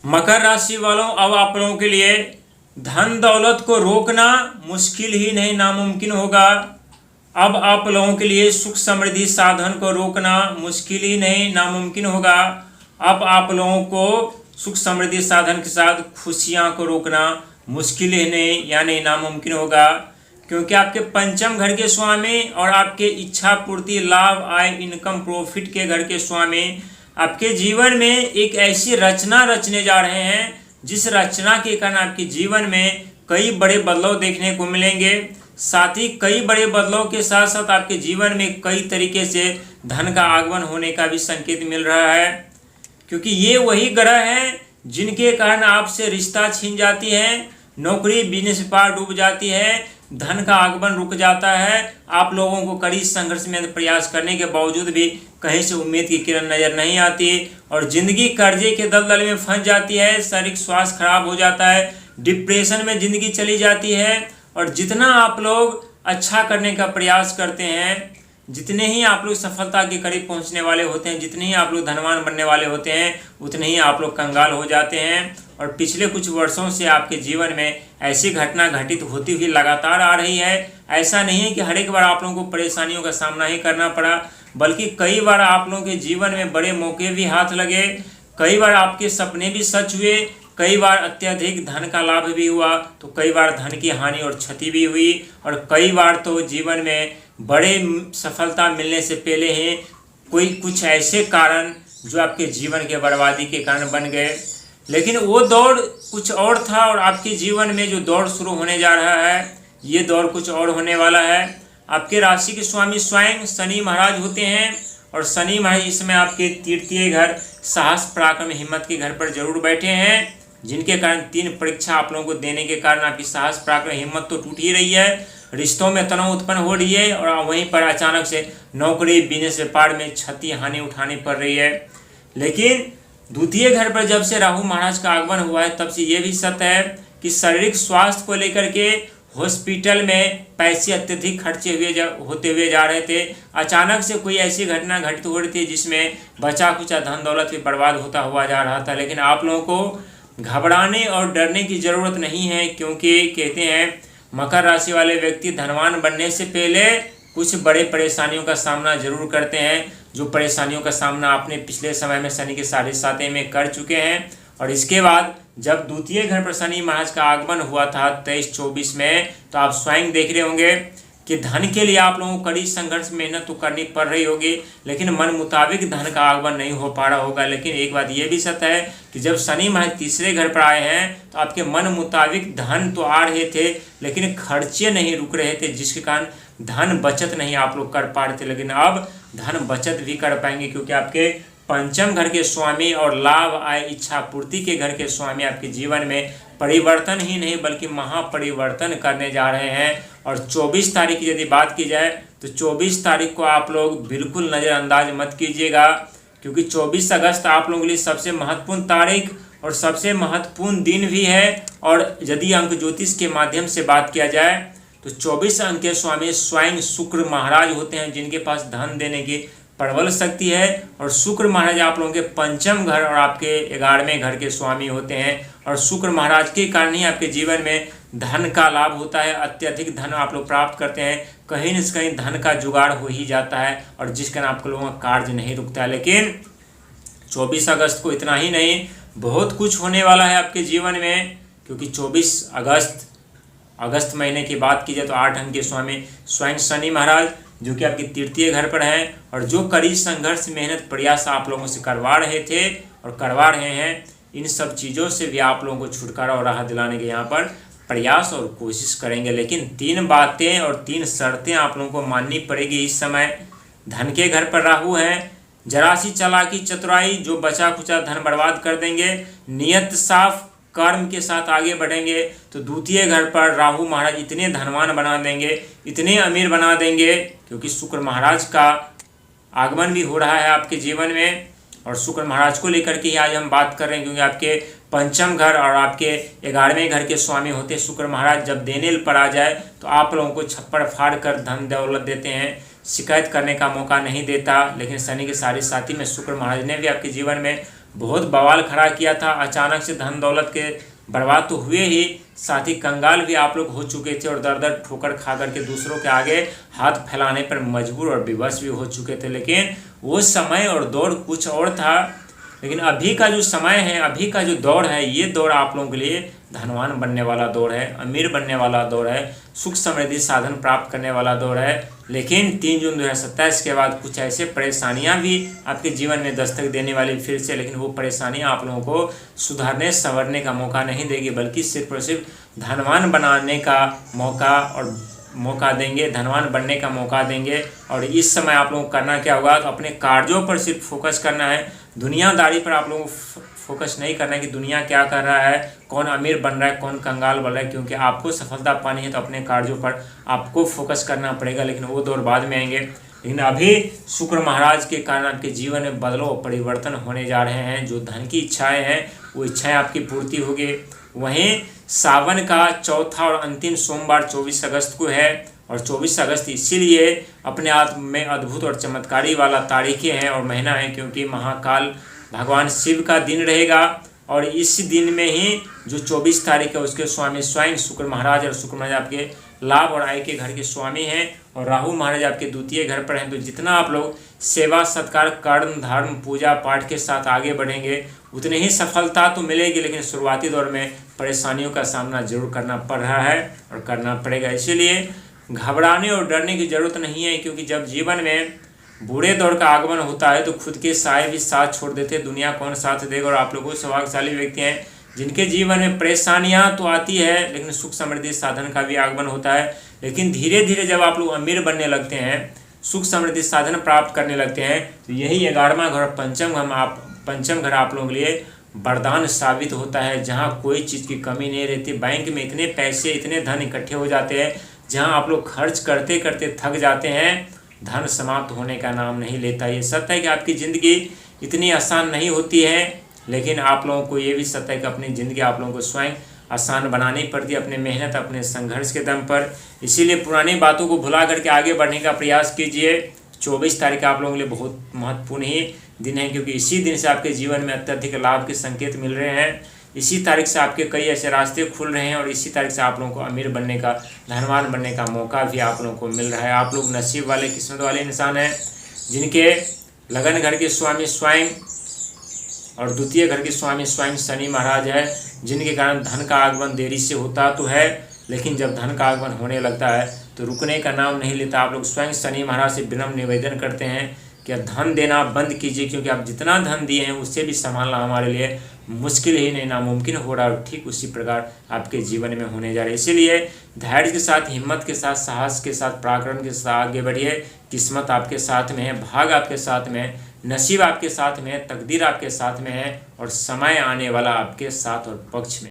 मकर राशि वालों, अब आप लोगों के लिए धन दौलत को रोकना मुश्किल ही नहीं नामुमकिन होगा। अब आप लोगों के लिए सुख समृद्धि साधन को रोकना मुश्किल ही नहीं नामुमकिन होगा। अब आप लोगों को सुख समृद्धि साधन के साथ खुशियां को रोकना मुश्किल ही नहीं यानी नामुमकिन होगा, क्योंकि आपके पंचम घर के स्वामी और आपके इच्छा पूर्ति, लाभ, आय, इनकम, प्रॉफिट के घर के स्वामी आपके जीवन में एक ऐसी रचना रचने जा रहे हैं जिस रचना के कारण आपके जीवन में कई बड़े बदलाव देखने को मिलेंगे। साथ ही कई बड़े बदलाव के साथ साथ आपके जीवन में कई तरीके से धन का आगमन होने का भी संकेत मिल रहा है, क्योंकि ये वही ग्रह हैं जिनके कारण आपसे रिश्ता छीन जाती है, नौकरी बिजनेस व्यापार डूब जाती है, धन का आगमन रुक जाता है। आप लोगों को कड़ी संघर्ष में प्रयास करने के बावजूद भी कहीं से उम्मीद की किरण नजर नहीं आती और जिंदगी कर्जे के दलदल में फंस जाती है, शारीरिक स्वास्थ्य खराब हो जाता है, डिप्रेशन में जिंदगी चली जाती है। और जितना आप लोग अच्छा करने का प्रयास करते हैं, जितने ही आप लोग सफलता के करीब पहुंचने वाले होते हैं, जितने ही आप लोग धनवान बनने वाले होते हैं, उतने ही आप लोग कंगाल हो जाते हैं। और पिछले कुछ वर्षों से आपके जीवन में ऐसी घटना घटित होती हुई लगातार आ रही है। ऐसा नहीं है कि हर एक बार आप लोगों को परेशानियों का सामना ही करना पड़ा, बल्कि कई बार आप लोगों के जीवन में बड़े मौके भी हाथ लगे, कई बार आपके सपने भी सच हुए, कई बार अत्यधिक धन का लाभ भी हुआ, तो कई बार धन की हानि और क्षति भी हुई, और कई बार तो जीवन में बड़े सफलता मिलने से पहले ही कोई कुछ ऐसे कारण जो आपके जीवन के बर्बादी के कारण बन गए। लेकिन वो दौर कुछ और था और आपके जीवन में जो दौर शुरू होने जा रहा है, ये दौर कुछ और होने वाला है। आपके राशि के स्वामी स्वयं शनि महाराज होते हैं और शनि महाराज इसमें आपके तृतीय घर साहस पराक्रम हिम्मत के घर पर जरूर बैठे हैं, जिनके कारण 3 परीक्षा आप लोगों को देने के कारण आपकी साहस पराक्रम हिम्मत तो टूट ही रही है, रिश्तों में तनाव उत्पन्न हो रही है और वहीं पर अचानक से नौकरी बिजनेस व्यापार में क्षति हानि उठानी पड़ रही है। लेकिन द्वितीय घर पर जब से राहु महाराज का आगमन हुआ है, तब से ये भी सत्य है कि शारीरिक स्वास्थ्य को लेकर के हॉस्पिटल में पैसे अत्यधिक खर्चे होते हुए जा रहे थे। अचानक से कोई ऐसी घटना घटित हो रही थी जिसमें बचा खुचा धन दौलत भी बर्बाद होता हुआ जा रहा था। लेकिन आप लोगों को घबराने और डरने की ज़रूरत नहीं है, क्योंकि कहते हैं मकर राशि वाले व्यक्ति धनवान बनने से पहले कुछ बड़े परेशानियों का सामना जरूर करते हैं, जो परेशानियों का सामना आपने पिछले समय में शनि के 7.5 में कर चुके हैं। और इसके बाद जब द्वितीय घर पर शनि महाराज का आगमन हुआ था 23-24 में, तो आप स्वयं देख रहे होंगे कि धन के लिए आप लोगों को कड़ी संघर्ष मेहनत तो करनी पड़ रही होगी, लेकिन मन मुताबिक धन का आगमन नहीं हो पा रहा होगा। लेकिन एक बात ये भी सत्य है कि जब शनि महाराज तीसरे घर पर आए हैं तो आपके मन मुताबिक धन तो आ रहे थे, लेकिन खर्चे नहीं रुक रहे थे, जिसके कारण धन बचत नहीं आप लोग कर पा रहे थे। लेकिन अब धन बचत भी कर पाएंगे, क्योंकि आपके पंचम घर के स्वामी और लाभ, आय, इच्छा पूर्ति के घर के स्वामी आपके जीवन में परिवर्तन ही नहीं बल्कि महापरिवर्तन करने जा रहे हैं। और 24 तारीख की यदि बात की जाए तो 24 तारीख को आप लोग बिल्कुल नज़रअंदाज मत कीजिएगा, क्योंकि 24 अगस्त आप लोगों के लिए सबसे महत्वपूर्ण तारीख और सबसे महत्वपूर्ण दिन भी है। और यदि अंक ज्योतिष के माध्यम से बात किया जाए तो 24 अंक के स्वामी स्वयं शुक्र महाराज होते हैं, जिनके पास धन देने की प्रबल शक्ति है। और शुक्र महाराज आप लोगों के पंचम घर और आपके 11वें घर के स्वामी होते हैं, और शुक्र महाराज के कारण ही आपके जीवन में धन का लाभ होता है, अत्यधिक धन आप लोग प्राप्त करते हैं, कहीं न कहीं धन का जुगाड़ हो ही जाता है, और जिस कारण आप लोगों का कार्य नहीं रुकता है। लेकिन 24 अगस्त को इतना ही नहीं, बहुत कुछ होने वाला है आपके जीवन में, क्योंकि 24 अगस्त महीने की बात की जाए तो 8 अंक के स्वामी स्वयं शनि महाराज, जो कि आपके तृतीय घर पर हैं, और जो कड़ी संघर्ष मेहनत प्रयास आप लोगों से करवा रहे थे और करवा रहे हैं, इन सब चीज़ों से भी आप लोगों को छुटकारा और राहत दिलाने के यहाँ पर प्रयास और कोशिश करेंगे। लेकिन 3 बातें और 3 शर्तें आप लोगों को माननी पड़ेगी इस समय। धन के घर पर राहु है, जरा सी चालाकी चतुराई जो बचा खुचा धन बर्बाद कर देंगे, नियत साफ कर्म के साथ आगे बढ़ेंगे तो द्वितीय घर पर राहु महाराज इतने धनवान बना देंगे, इतने अमीर बना देंगे, क्योंकि शुक्र महाराज का आगमन भी हो रहा है आपके जीवन में। और शुक्र महाराज को लेकर के ही आज हम बात कर रहे हैं, क्योंकि आपके पंचम घर और आपके 11वें घर के स्वामी होते शुक्र महाराज जब देने पर आ जाए तो आप लोगों को छप्पड़ फाड़ कर धन दौलत देते हैं, शिकायत करने का मौका नहीं देता। लेकिन शनि के 7.5 में शुक्र महाराज ने भी आपके जीवन में बहुत बवाल खड़ा किया था। अचानक से धन दौलत के बर्बाद तो हुए ही, साथ ही कंगाल भी आप लोग हो चुके थे और दर दर ठोकर खा करके दूसरों के आगे हाथ फैलाने पर मजबूर और विवश भी हो चुके थे। लेकिन वो समय और दौर कुछ और था। लेकिन अभी का जो समय है, अभी का जो दौर है, ये दौर आप लोगों के लिए धनवान बनने वाला दौर है, अमीर बनने वाला दौर है, सुख समृद्धि साधन प्राप्त करने वाला दौर है। लेकिन 3 जून 2027 के बाद कुछ ऐसे परेशानियां भी आपके जीवन में दस्तक देने वाली फिर से, लेकिन वो परेशानियां आप लोगों को सुधारने संवरने का मौका नहीं देगी, बल्कि सिर्फ और सिर्फ धनवान बनाने का मौका देंगे, धनवान बनने का मौका देंगे। और इस समय आप लोगों को करना क्या होगा, तो अपने कार्यों पर सिर्फ फोकस करना है, दुनियादारी पर आप लोगों को फोकस नहीं करना है कि दुनिया क्या कर रहा है, कौन अमीर बन रहा है, कौन कंगाल बन रहा है। क्योंकि आपको सफलता पानी है तो अपने कार्यों पर आपको फोकस करना पड़ेगा, लेकिन वो दौर बाद में आएंगे। लेकिन अभी शुक्र महाराज के कारण आपके जीवन में बदलाव परिवर्तन होने जा रहे हैं। जो धन की इच्छाएं हैं वो इच्छाएं आपकी पूर्ति होगी। वहीं सावन का चौथा और अंतिम सोमवार 24 अगस्त को है, और 24 अगस्त इसीलिए अपने आप में अद्भुत और चमत्कारी वाला तारीखें हैं और महीना है, क्योंकि महाकाल भगवान शिव का दिन रहेगा। और इस दिन में ही जो 24 तारीख है उसके स्वामी स्वयं शुक्र महाराज, और शुक्र महाराज आपके लाभ और आय के घर के स्वामी हैं, और राहु महाराज आपके द्वितीय घर पर हैं। तो जितना आप लोग सेवा सत्कार कर्म धर्म पूजा पाठ के साथ आगे बढ़ेंगे उतनी ही सफलता तो मिलेगी, लेकिन शुरुआती दौर में परेशानियों का सामना जरूर करना पड़ रहा है और करना पड़ेगा। इसीलिए घबराने और डरने की जरूरत नहीं है, क्योंकि जब जीवन में बुरे दौर का आगमन होता है तो खुद के साए भी साथ छोड़ देते, दुनिया कौन साथ देगा। और आप लोगों सौभाग्यशाली व्यक्ति हैं जिनके जीवन में परेशानियां तो आती है, लेकिन सुख समृद्धि साधन का भी आगमन होता है। लेकिन धीरे धीरे जब आप लोग अमीर बनने लगते हैं, सुख समृद्धि साधन प्राप्त करने लगते हैं, तो यही 11वां घर पंचम घर आप लोगों के लिए वरदान साबित होता है, जहाँ कोई चीज़ की कमी नहीं रहती। बैंक में इतने पैसे इतने धन इकट्ठे हो जाते हैं, जहाँ आप लोग खर्च करते करते थक जाते हैं, धन समाप्त होने का नाम नहीं लेता। ये सत्य है कि आपकी ज़िंदगी इतनी आसान नहीं होती है, लेकिन आप लोगों को ये भी सत्य है कि अपनी ज़िंदगी आप लोगों को स्वयं आसान बनानी पड़ती है, अपने मेहनत अपने संघर्ष के दम पर। इसीलिए पुरानी बातों को भुला करके आगे बढ़ने का प्रयास कीजिए। 24 तारीख आप लोगों के लिए बहुत महत्वपूर्ण ही दिन है, क्योंकि इसी दिन से आपके जीवन में अत्यधिक लाभ के संकेत मिल रहे हैं। इसी तारीख से आपके कई ऐसे रास्ते खुल रहे हैं, और इसी तारीख से आप लोगों को अमीर बनने का धनवान बनने का मौका भी आप लोगों को मिल रहा है। आप लोग नसीब वाले किस्मत वाले इंसान हैं, जिनके लगन घर के स्वामी स्वयं और द्वितीय घर के स्वामी स्वयं शनि महाराज है, जिनके कारण धन का आगमन देरी से होता तो है, लेकिन जब धन का आगमन होने लगता है तो रुकने का नाम नहीं लेता। आप लोग स्वयं शनि महाराज से विनम्र निवेदन करते हैं कि धन देना बंद कीजिए, क्योंकि आप जितना धन दिए हैं उससे भी संभालना हमारे लिए मुश्किल ही नहीं नामुमकिन हो रहा है। ठीक उसी प्रकार आपके जीवन में होने जा रहे हैं। इसीलिए धैर्य के साथ, हिम्मत के साथ, साहस के साथ, पराक्रम के साथ आगे बढ़िए। किस्मत आपके साथ में है, भाग आपके साथ में है, नसीब आपके साथ में है, तकदीर आपके साथ में है, और समय आने वाला आपके साथ और पक्ष में।